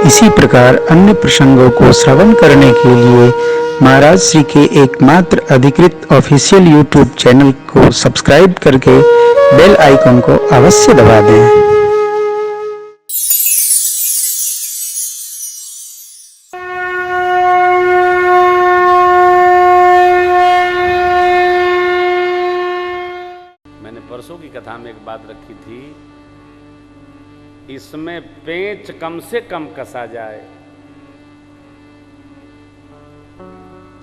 इसी प्रकार अन्य प्रसंगों को श्रवण करने के लिए महाराज श्री के एकमात्र अधिकृत ऑफिशियल यूट्यूब चैनल को सब्सक्राइब करके बेल आइकन को अवश्य दबा दें। परसों की कथा में एक बात रखी थी, इसमें पेंच कम से कम कसा जाए।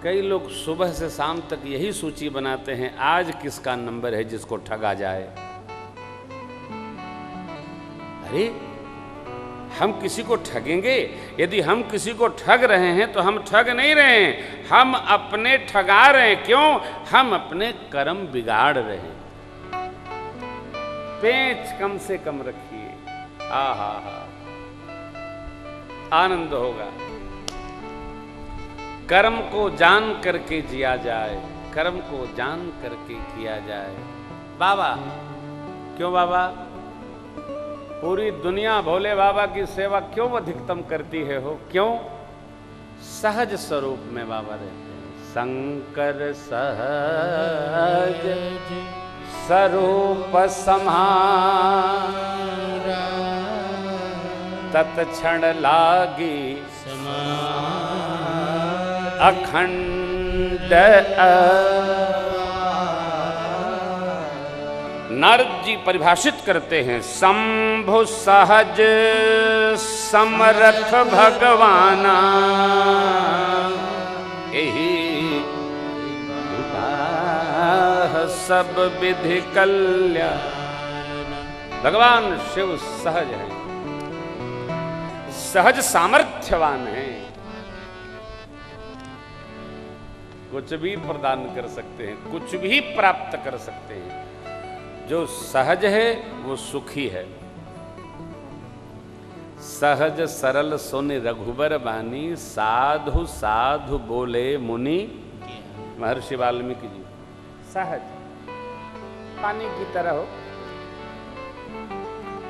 कई लोग सुबह से शाम तक यही सूची बनाते हैं, आज किसका नंबर है जिसको ठगा जाए। अरे हम किसी को ठगेंगे? यदि हम किसी को ठग रहे हैं तो हम ठग नहीं रहे हैं, हम अपने ठगा रहे हैं। क्यों? हम अपने कर्म बिगाड़ रहे हैं। पेंच कम से कम रखिए, आहा हा, आनंद होगा। कर्म को जान करके जिया जाए, कर्म को जान करके किया जाए। बाबा, क्यों बाबा? पूरी दुनिया भोले बाबा की सेवा क्यों अधिकतम करती है हो? क्यों? सहज स्वरूप में बाबा रहते हैं। शंकर सहज स्वरूप समारा, तत्क्षण लागी अखंड। नारद जी परिभाषित करते हैं, शंभु सहज समरथ भगवाना, यही सब विधि कल्याण। भगवान शिव सहज हैं, सहज सामर्थ्यवान हैं, कुछ भी प्रदान कर सकते हैं, कुछ भी प्राप्त कर सकते हैं। जो सहज है वो सुखी है। सहज सरल सुनि रघुबर बानी, साधु साधु बोले मुनि। महर्षि वाल्मीकि जी। सहज पानी की तरह हो,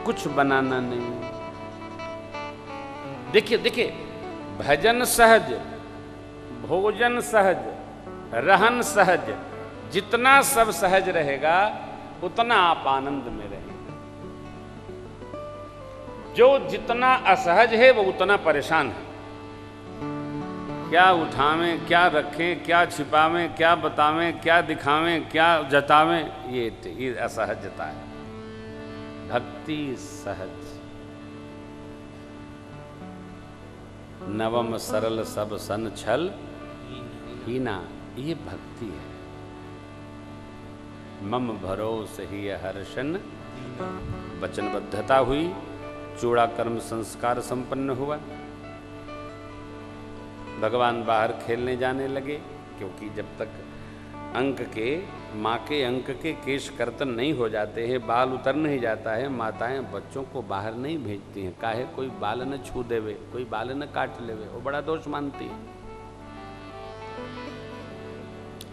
कुछ बनाना नहीं। देखिए देखिए, भजन सहज, भोजन सहज, रहन सहज, जितना सब सहज रहेगा उतना आप आनंद में रहेंगे। जो जितना असहज है वो उतना परेशान है। क्या उठावें, क्या रखें, क्या छिपावें, क्या बतावें, क्या दिखावें, क्या जतावें, ये असहजता है। भक्ति सहज, नवम सरल सब सन छल हीना, ये भक्ति है। मम भरोस ही हर्षन, वचनबद्धता हुई, चूड़ा कर्म संस्कार संपन्न हुआ। भगवान बाहर खेलने जाने लगे, क्योंकि जब तक अंक के, माँ के अंक के केश कर्तन नहीं हो जाते हैं, बाल उतर नहीं जाता है, माताएं बच्चों को बाहर नहीं भेजती हैं। काहे? कोई बाल न छू देवे, कोई बाल न काट लेवे, वो बड़ा दोष मानती है।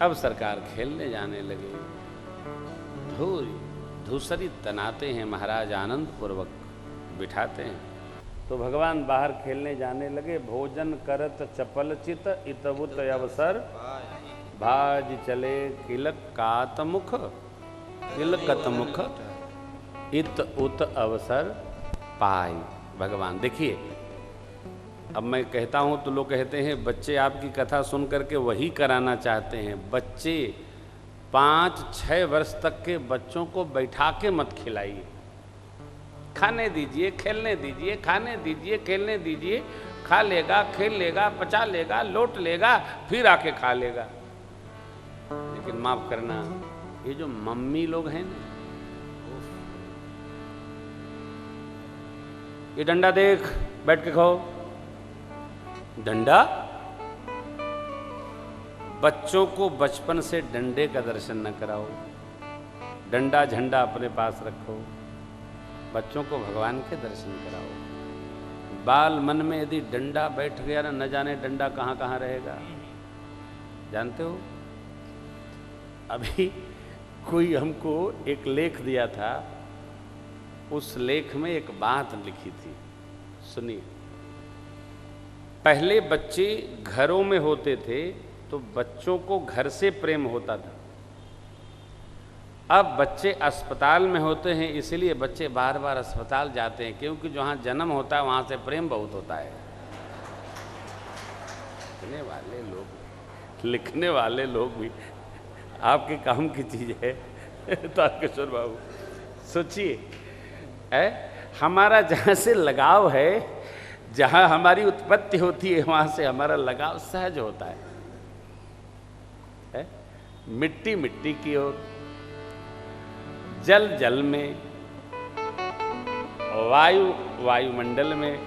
अब सरकार खेलने जाने लगे, धूसरी तनाते हैं, महाराज आनंद पूर्वक बिठाते हैं। तो भगवान बाहर खेलने जाने लगे। भोजन करत चपल चित, इतबुत अवसर भाज चले किलक कात मुख, किलकत मुख इत उत अवसर पाई। भगवान देखिए, अब मैं कहता हूं तो लोग कहते हैं बच्चे आपकी कथा सुन करके वही कराना चाहते हैं। बच्चे 5-6 वर्ष तक के बच्चों को बैठा के मत खिलाइए। खाने दीजिए, खेलने दीजिए, खाने दीजिए, खेलने दीजिए। खा लेगा, खेल लेगा, पचा लेगा, लौट लेगा, फिर आके खा लेगा। लेकिन माफ करना, ये जो मम्मी लोग हैं ना, ये डंडा देख, बैठ के खाओ। डंडा? बच्चों को बचपन से डंडे का दर्शन न कराओ। डंडा झंडा अपने पास रखो, बच्चों को भगवान के दर्शन कराओ। बाल मन में यदि डंडा बैठ गया ना, न जाने डंडा कहाँ कहाँ रहेगा। जानते हो, अभी कोई हमको एक लेख दिया था, उस लेख में एक बात लिखी थी, सुनिए। पहले बच्चे घरों में होते थे तो बच्चों को घर से प्रेम होता था। अब बच्चे अस्पताल में होते हैं, इसलिए बच्चे बार बार अस्पताल जाते हैं, क्योंकि जहाँ जन्म होता है वहाँ से प्रेम बहुत होता है। लिखने वाले लोग भी आपके काम की चीज़ है। तारकेश्वर बाबू सोचिए, हमारा जहाँ से लगाव है, जहाँ हमारी उत्पत्ति होती है, वहाँ से हमारा लगाव सहज होता है। मिट्टी मिट्टी की ओर, जल जल में, वायु वायुमंडल में,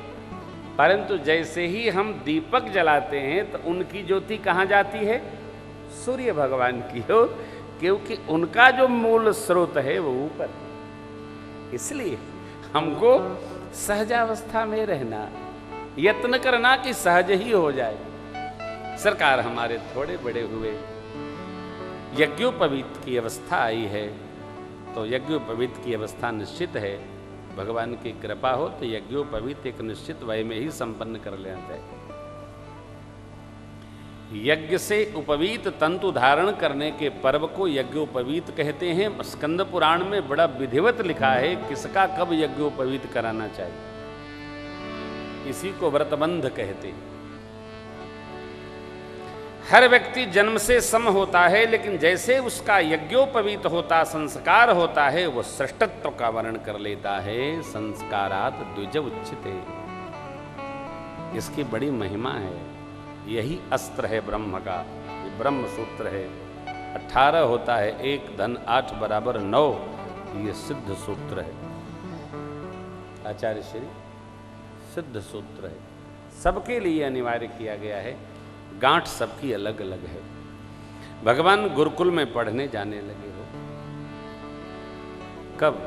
परंतु जैसे ही हम दीपक जलाते हैं तो उनकी ज्योति कहाँ जाती है? सूर्य भगवान की ओर, क्योंकि उनका जो मूल स्रोत है वो ऊपर। इसलिए हमको सहजावस्था में रहना, यत्न करना कि सहज ही हो जाए। सरकार हमारे थोड़े बड़े हुए, यज्ञोपवीत की अवस्था आई है, तो यज्ञोपवीत की अवस्था निश्चित है। भगवान की कृपा हो तो यज्ञोपवीत एक निश्चित वय में ही संपन्न कर लेना चाहिए। यज्ञ से उपवीत तंतु धारण करने के पर्व को यज्ञोपवीत कहते हैं। स्कंद पुराण में बड़ा विधिवत लिखा है किसका कब यज्ञोपवीत कराना चाहिए। इसी को व्रतबंध कहते हैं। हर व्यक्ति जन्म से सम होता है, लेकिन जैसे उसका यज्ञोपवीत होता संस्कार होता है, वो श्रेष्ठत्व का वर्ण कर लेता है। संस्कारात द्विज उच्यते, इसकी बड़ी महिमा है। यही अस्त्र है ब्रह्म का, ये ब्रह्म सूत्र है। 18 होता है, 1 धन 8 बराबर 9, ये सिद्ध सूत्र है। आचार्य श्री सिद्ध सूत्र है, सबके लिए अनिवार्य किया गया है। गांठ सबकी अलग अलग है। भगवान गुरुकुल में पढ़ने जाने लगे हो कब?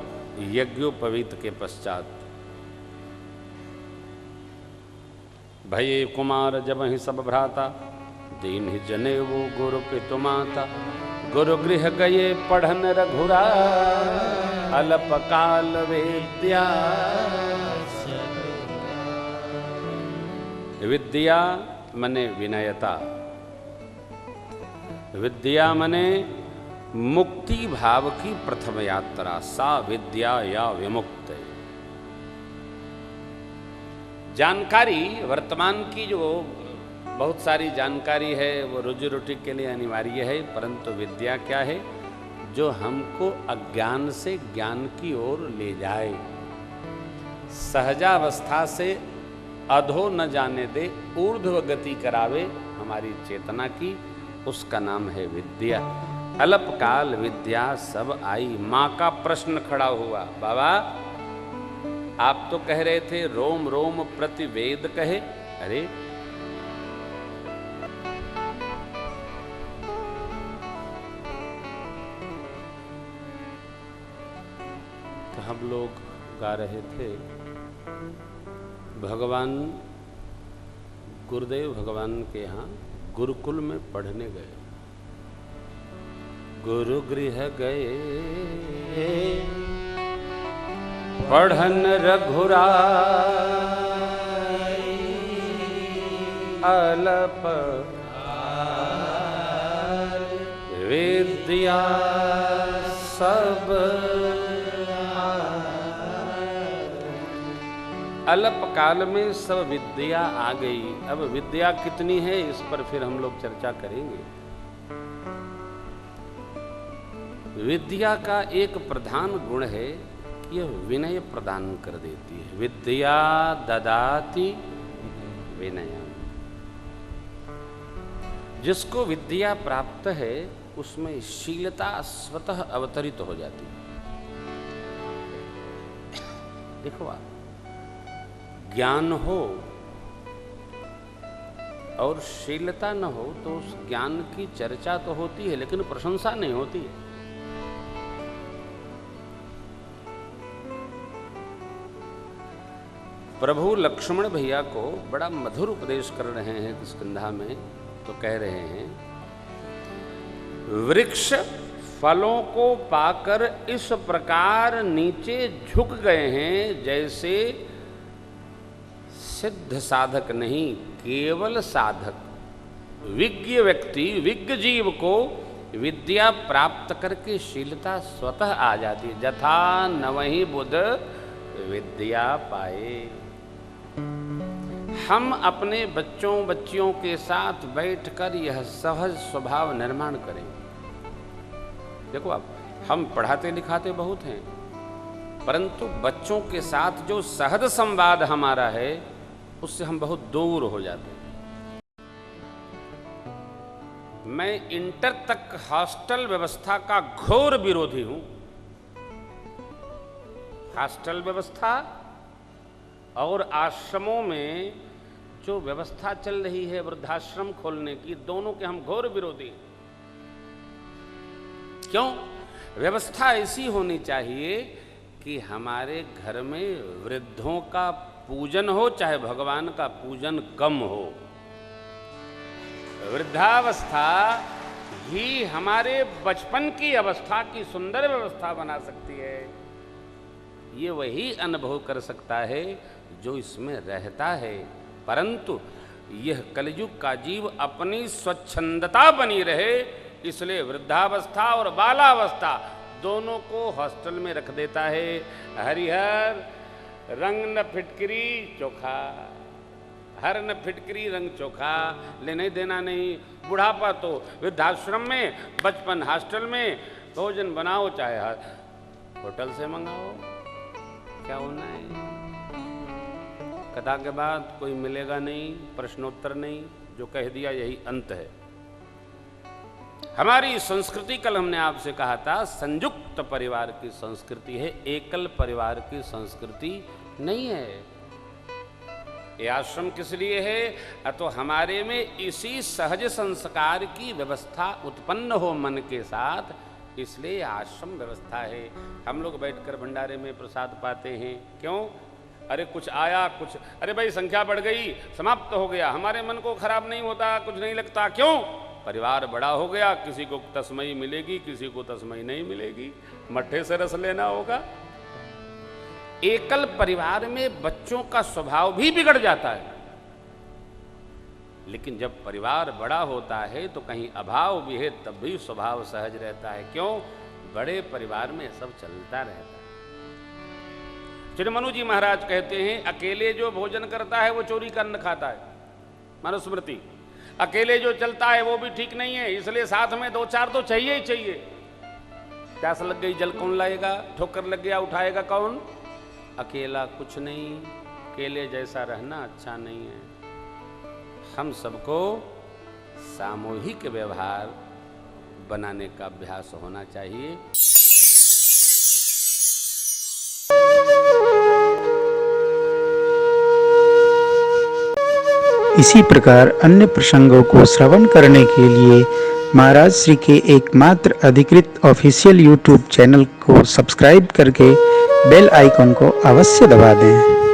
यज्ञोपवीत के पश्चात। भये कुमार जब ही सब भ्राता, दीन ही जने वो गुरु पितु माता। गुरु गृह गए पढ़न रघुरा, अल्पकाल विद्या। विद्या मने विनयता, विद्या मने मुक्ति भाव की प्रथम यात्रा। सा विद्या या विमुक्त। जानकारी, वर्तमान की जो बहुत सारी जानकारी है वो रोजी रोटी के लिए अनिवार्य है, परंतु विद्या क्या है? जो हमको अज्ञान से ज्ञान की ओर ले जाए, सहजावस्था से अधो न जाने दे, ऊर्ध्व गति करावे हमारी चेतना की, उसका नाम है विद्या। अल्पकाल विद्या सब आई। माँ का प्रश्न खड़ा हुआ, बाबा आप तो कह रहे थे रोम रोम प्रतिवेद कहे। अरे तो हम लोग गा रहे थे, भगवान गुरुदेव भगवान के यहाँ गुरुकुल में पढ़ने गए। गुरु गृह गए पढ़न रघुरा, अल्प विद्या सब। अल्प काल में सब विद्या आ गई। अब विद्या कितनी है इस पर फिर हम लोग चर्चा करेंगे। विद्या का एक प्रधान गुण है, यह विनय प्रदान कर देती है। विद्या ददाति विनय। जिसको विद्या प्राप्त है उसमें शीलता स्वतः अवतरित हो जाती है। देखो आप, ज्ञान हो और शीलता न हो तो उस ज्ञान की चर्चा तो होती है, लेकिन प्रशंसा नहीं होती है। प्रभु लक्ष्मण भैया को बड़ा मधुर उपदेश कर रहे हैं किष्किंधा में, तो कह रहे हैं, वृक्ष फलों को पाकर इस प्रकार नीचे झुक गए हैं जैसे सिद्ध साधक नहीं, केवल साधक, विज्ञ व्यक्ति, विज्ञ जीव को विद्या प्राप्त करके शीलता स्वतः आ जाती है। जथा नवहि बुध विद्या पाए। हम अपने बच्चों बच्चियों के साथ बैठकर यह सहज स्वभाव निर्माण करें। देखो आप, हम पढ़ाते लिखाते बहुत हैं, परंतु बच्चों के साथ जो सहज संवाद हमारा है उससे हम बहुत दूर हो जाते हैं। मैं इंटर तक हॉस्टल व्यवस्था का घोर विरोधी हूं। हॉस्टल व्यवस्था और आश्रमों में जो व्यवस्था चल रही है वृद्धाश्रम खोलने की, दोनों के हम घोर विरोधी हैं। क्यों? व्यवस्था ऐसी होनी चाहिए कि हमारे घर में वृद्धों का पूजन हो, चाहे भगवान का पूजन कम हो। वृद्धावस्था ही हमारे बचपन की अवस्था की सुंदर व्यवस्था बना सकती है। ये वही अनुभव कर सकता है जो इसमें रहता है। परंतु यह कलयुग का जीव अपनी स्वच्छंदता बनी रहे, इसलिए वृद्धावस्था और बालावस्था दोनों को हॉस्टल में रख देता है। हरिहर रंग न फिटकरी चोखा, हर न फिटकरी रंग चोखा, लेने देना नहीं। बुढ़ापा तो वृद्धाश्रम में, बचपन हॉस्टल में। भोजन बनाओ चाहे होटल से मंगाओ, क्या होना है। कथा के बाद कोई मिलेगा नहीं, प्रश्नोत्तर नहीं, जो कह दिया यही अंत है। हमारी संस्कृति, कल हमने आपसे कहा था, संयुक्त परिवार की संस्कृति है, एकल परिवार की संस्कृति नहीं है। ये आश्रम किस लिए है? तो हमारे में इसी सहज संस्कार की व्यवस्था उत्पन्न हो मन के साथ, इसलिए आश्रम व्यवस्था है। हम लोग बैठकर भंडारे में प्रसाद पाते हैं। क्यों? अरे कुछ आया, कुछ, अरे भाई संख्या बढ़ गई, समाप्त हो गया, हमारे मन को खराब नहीं होता, कुछ नहीं लगता। क्यों? परिवार बड़ा हो गया, किसी को तस्मई मिलेगी, किसी को तस्मई नहीं मिलेगी, मट्ठे से रस लेना होगा। एकल परिवार में बच्चों का स्वभाव भी बिगड़ जाता है, लेकिन जब परिवार बड़ा होता है तो कहीं अभाव भी है तब भी स्वभाव सहज रहता है। क्यों? बड़े परिवार में सब चलता रहता है। श्री मनु जी महाराज कहते हैं, अकेले जो भोजन करता है वो चोरी का अन्न खाता है। मनुस्मृति। अकेले जो चलता है वो भी ठीक नहीं है, इसलिए साथ में दो चार तो चाहिए ही चाहिए। प्यास लग गई, जल कौन लाएगा? ठोकर लग गया, उठाएगा कौन? अकेला कुछ नहीं, अकेले जैसा रहना अच्छा नहीं है। हम सबको सामूहिक व्यवहार बनाने का अभ्यास होना चाहिए। इसी प्रकार अन्य प्रसंगों को श्रवण करने के लिए महाराज श्री के एकमात्र अधिकृत ऑफिशियल यूट्यूब चैनल को सब्सक्राइब करके बेल आइकन को अवश्य दबा दें।